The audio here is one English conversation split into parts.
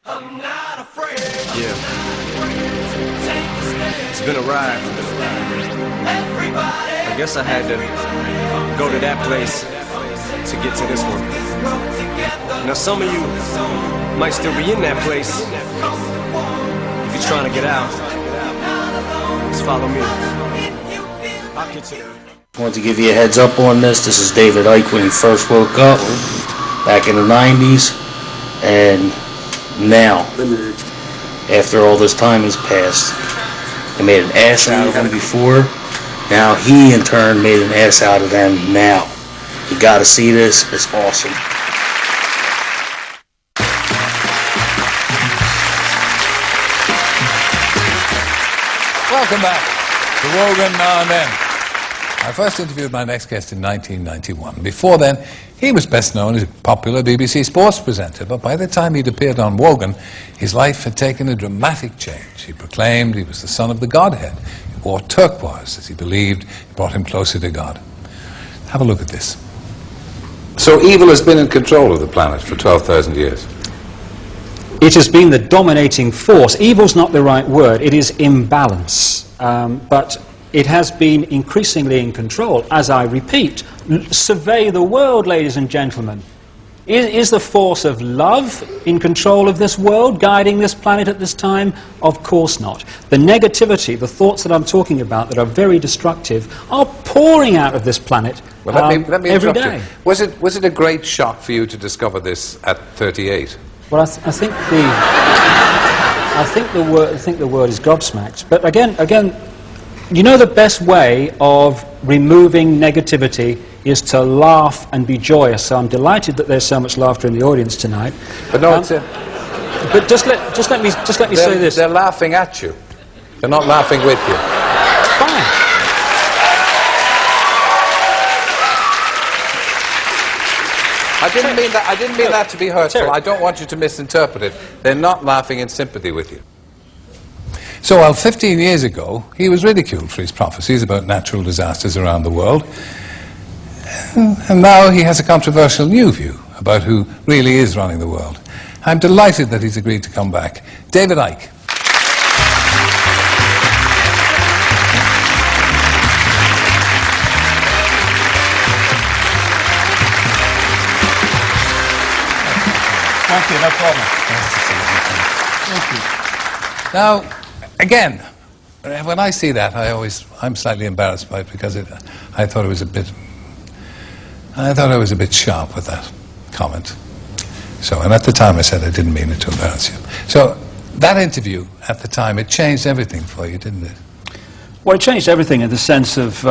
I'm not afraid. Yeah. It's been a ride. I guess I had to go to that place to get to this one. Now some of you might still be in that place. If you're trying to get out, just follow me. I'll get you. I want to give you a heads up on this. This is David Icke when he first woke up back in the 90s, and now, after all this time has passed, they made an ass out of him before. Now he in turn made an ass out of them now. You gotta see this. It's awesome. Welcome back to Wogan Now and Then. I first interviewed my next guest in 1991. Before then, he was best known as a popular BBC sports presenter, but by the time he'd appeared on Wogan, his life had taken a dramatic change. He proclaimed he was the son of the Godhead. He wore turquoise, as he believed it brought him closer to God. Have a look at this. So evil has been in control of the planet for 12,000 years. It has been the dominating force. Evil's not the right word. It is imbalance. But it has been increasingly in control. As I repeat, survey the world, ladies and gentlemen. Is the force of love in control of this world, guiding this planet at this time? Of course not. The negativity, the thoughts that I'm talking about that are very destructive, are pouring out of this planet Let me every interrupt day. you. Was it a great shock for you to discover this at 38? Well, I think the word is gobsmacked. But again, you know, the best way of removing negativity is to laugh and be joyous. So I'm delighted that there's so much laughter in the audience tonight. But no, it's but just let me say this. They're laughing at you. They're not laughing with you. Fine. I didn't mean that to be hurtful. Terry. I don't want you to misinterpret it. They're not laughing in sympathy with you. So, well, 15 years ago, he was ridiculed for his prophecies about natural disasters around the world. And now he has a controversial new view about who really is running the world. I'm delighted that he's agreed to come back. David Icke. Thank you, no problem. Thank you. Now, again, when I see that, I'm slightly embarrassed by it because I thought I was a bit sharp with that comment. So, and at the time I said I didn't mean it to embarrass you. So, that interview at the time, it changed everything for you, didn't it? Well, it changed everything in the sense of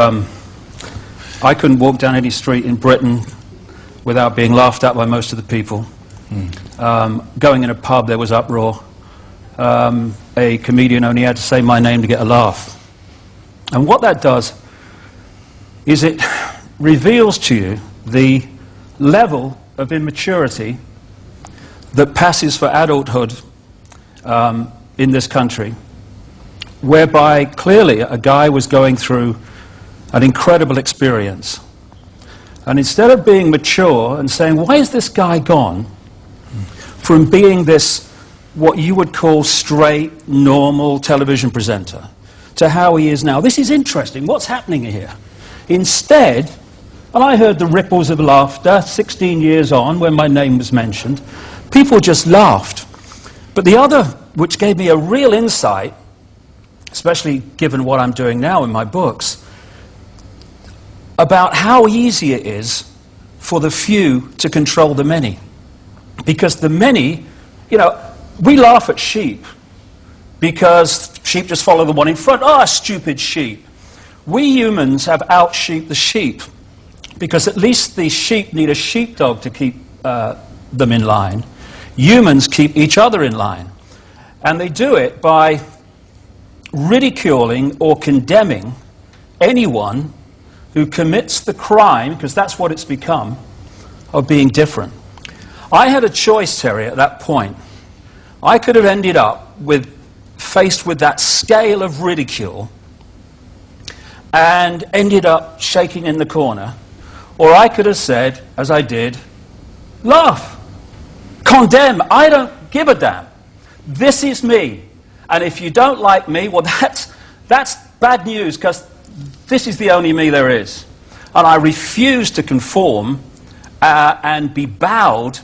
I couldn't walk down any street in Britain without being laughed at by most of the people. Going in a pub, there was uproar. A comedian only had to say my name to get a laugh. And what that does is it reveals to you the level of immaturity that passes for adulthood in this country, whereby clearly a guy was going through an incredible experience. And instead of being mature and saying, why is this guy gone from being this, what you would call straight, normal television presenter, to how he is now? This is interesting. What's happening here? Instead, and I heard the ripples of laughter 16 years on when my name was mentioned. People just laughed. But the other, which gave me a real insight, especially given what I'm doing now in my books, about how easy it is for the few to control the many. Because the many, you know, we laugh at sheep because sheep just follow the one in front. Ah, stupid sheep. We humans have out-sheeped the sheep because at least the sheep need a sheepdog to keep them in line. Humans keep each other in line. And they do it by ridiculing or condemning anyone who commits the crime, because that's what it's become, of being different. I had a choice, Terry, at that point. I could have ended up faced with that scale of ridicule and ended up shaking in the corner, or I could have said, as I did, laugh, condemn, I don't give a damn. This is me. And if you don't like me, well, that's bad news, because this is the only me there is. And I refuse to conform and be bowed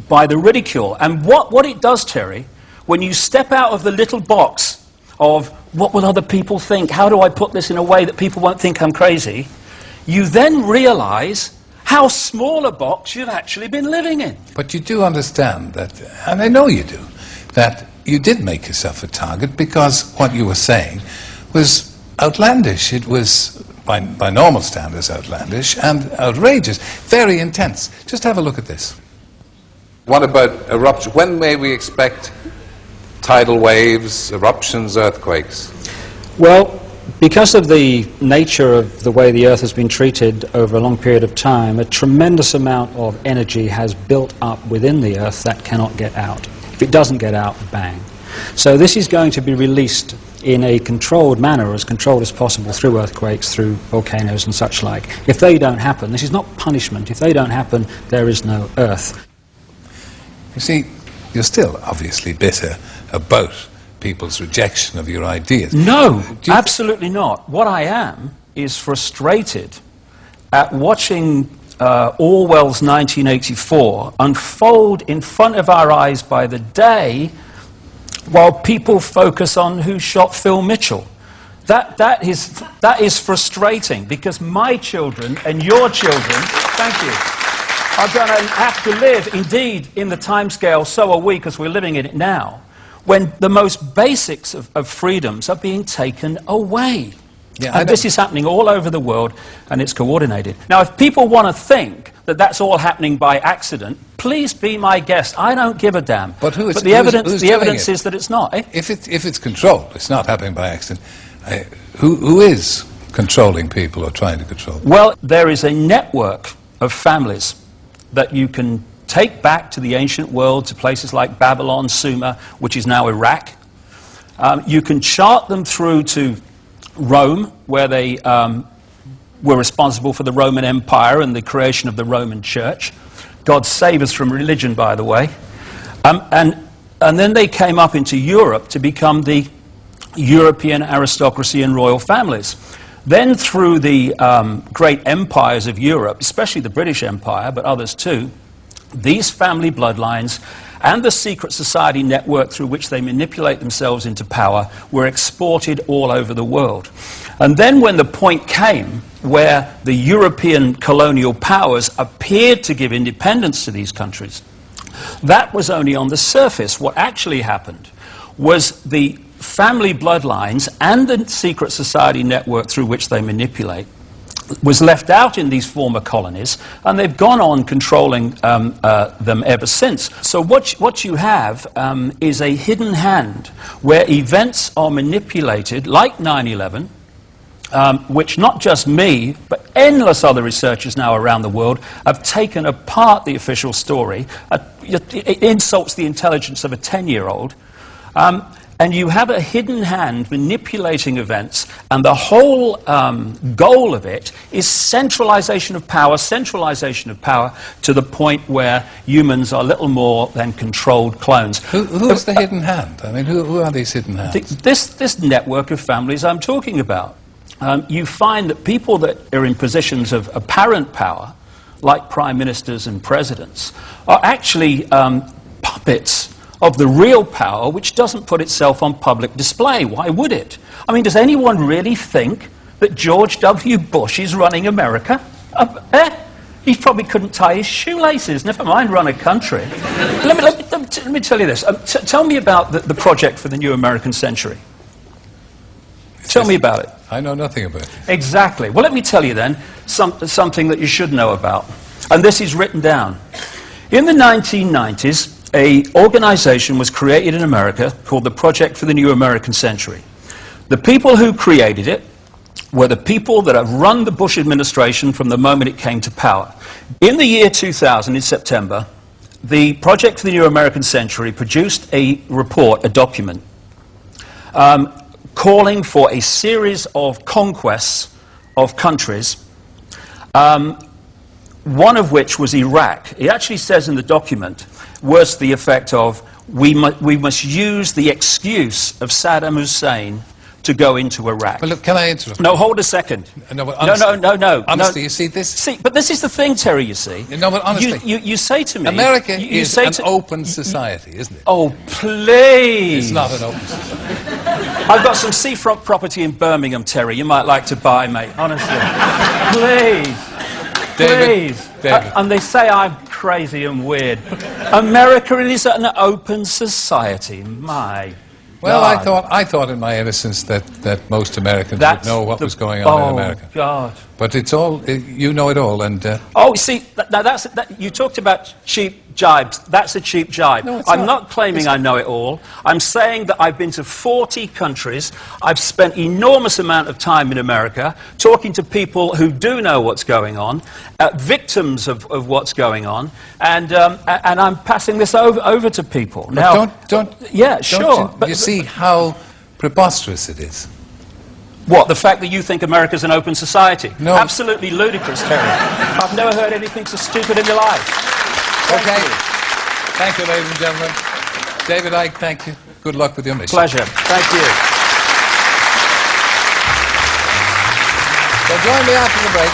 by the ridicule. And what it does, Terry, when you step out of the little box of what will other people think, how do I put this in a way that people won't think I'm crazy, you then realize how small a box you've actually been living in. But you do understand that, and I know you do, that you did make yourself a target because what you were saying was outlandish. It was, by normal standards, outlandish and outrageous, very intense. Just have a look at this. What about eruption? When may we expect tidal waves, eruptions, earthquakes? Well, because of the nature of the way the Earth has been treated over a long period of time, a tremendous amount of energy has built up within the Earth that cannot get out. If it doesn't get out, bang. So this is going to be released in a controlled manner, as controlled as possible, through earthquakes, through volcanoes and such like. If they don't happen, this is not punishment. If they don't happen, there is no Earth. You see, you're still obviously bitter about people's rejection of your ideas. No, absolutely not. What I am is frustrated at watching Orwell's 1984 unfold in front of our eyes by the day, while people focus on who shot Phil Mitchell. That is frustrating, because my children and your children, thank you, are going to have to live, indeed, in the timescale, so are we, because we're living in it now, when the most basics of freedoms are being taken away. Yeah, and this is happening all over the world, and it's coordinated. Now, if people want to think that that's all happening by accident, please be my guest. I don't give a damn. But the evidence is that it's not. Eh? If it's controlled, it's not happening by accident. Who is controlling people or trying to control them? Well, there is a network of families that you can take back to the ancient world, to places like Babylon, Sumer, which is now Iraq. You can chart them through to Rome, where they were responsible for the Roman Empire and the creation of the Roman Church. God save us from religion, by the way. And then they came up into Europe to become the European aristocracy and royal families. Then through the great empires of Europe, especially the British Empire, but others too, these family bloodlines and the secret society network through which they manipulate themselves into power were exported all over the world. And then when the point came where the European colonial powers appeared to give independence to these countries, that was only on the surface. What actually happened was the family bloodlines and the secret society network through which they manipulate was left out in these former colonies, and they've gone on controlling them ever since. So what you have is a hidden hand where events are manipulated, like 9/11, which not just me, but endless other researchers now around the world have taken apart the official story. It insults the intelligence of a 10-year-old. And you have a hidden hand manipulating events, and the whole goal of it is centralization of power to the point where humans are little more than controlled clones. Who is the hidden hand? I mean, who are these hidden hands? This network of families I'm talking about. You find that people that are in positions of apparent power, like prime ministers and presidents, are actually puppets of the real power, which doesn't put itself on public display. Why would it? I mean, does anyone really think that George W. Bush is running America? He probably couldn't tie his shoelaces, never mind run a country. Let me tell you this. Tell me about the project for the new American century. Tell me about it. I know nothing about it. Exactly. Well, let me tell you then something that you should know about. And this is written down. In the 1990s, an organization was created in America called the Project for the New American Century. The people who created it were the people that have run the Bush administration from the moment it came to power. In the year 2000, in September, the Project for the New American Century produced a report, a document, calling for a series of conquests of countries, one of which was Iraq. It actually says in the document, words to the effect of, we must use the excuse of Saddam Hussein to go into Iraq. Well, look, can I interrupt? No, hold a second. No, but honestly, no. Honestly, you see this? See, but this is the thing, Terry, you see. No, but honestly. You say to me... America you is say an open society, isn't it? Oh, please. It's not an open society. I've got some seafront property in Birmingham, Terry, you might like to buy, mate, honestly. Please. David, Please. David. And they say I'm crazy and weird. America is an open society, my Well, God. I thought in my innocence that most Americans would know what was going on in America. Oh, God. But it's all, you know it all, and... Oh, see, you talked about cheap jibes. That's a cheap jibe. No, it's I'm not. not claiming I know it all. I'm saying that I've been to 40 countries. I've spent enormous amount of time in America talking to people who do know what's going on, victims of what's going on, and I'm passing this over to people. But Now, yeah, sure. You see how preposterous it is. What, the fact that you think America's an open society? No. Absolutely ludicrous, Terry. I've never heard anything so stupid in my life. Okay. Thank you, ladies and gentlemen. David Icke, thank you. Good luck with your mission. Pleasure. Thank you. So join me after the break,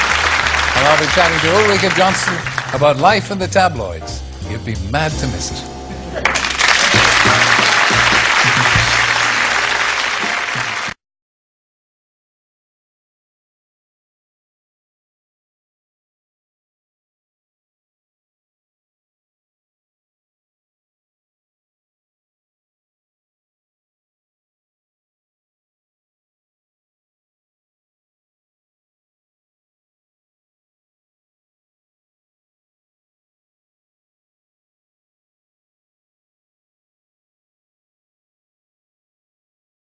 and I'll be chatting to Ulrika Johnson about life in the tabloids. You'd be mad to miss it.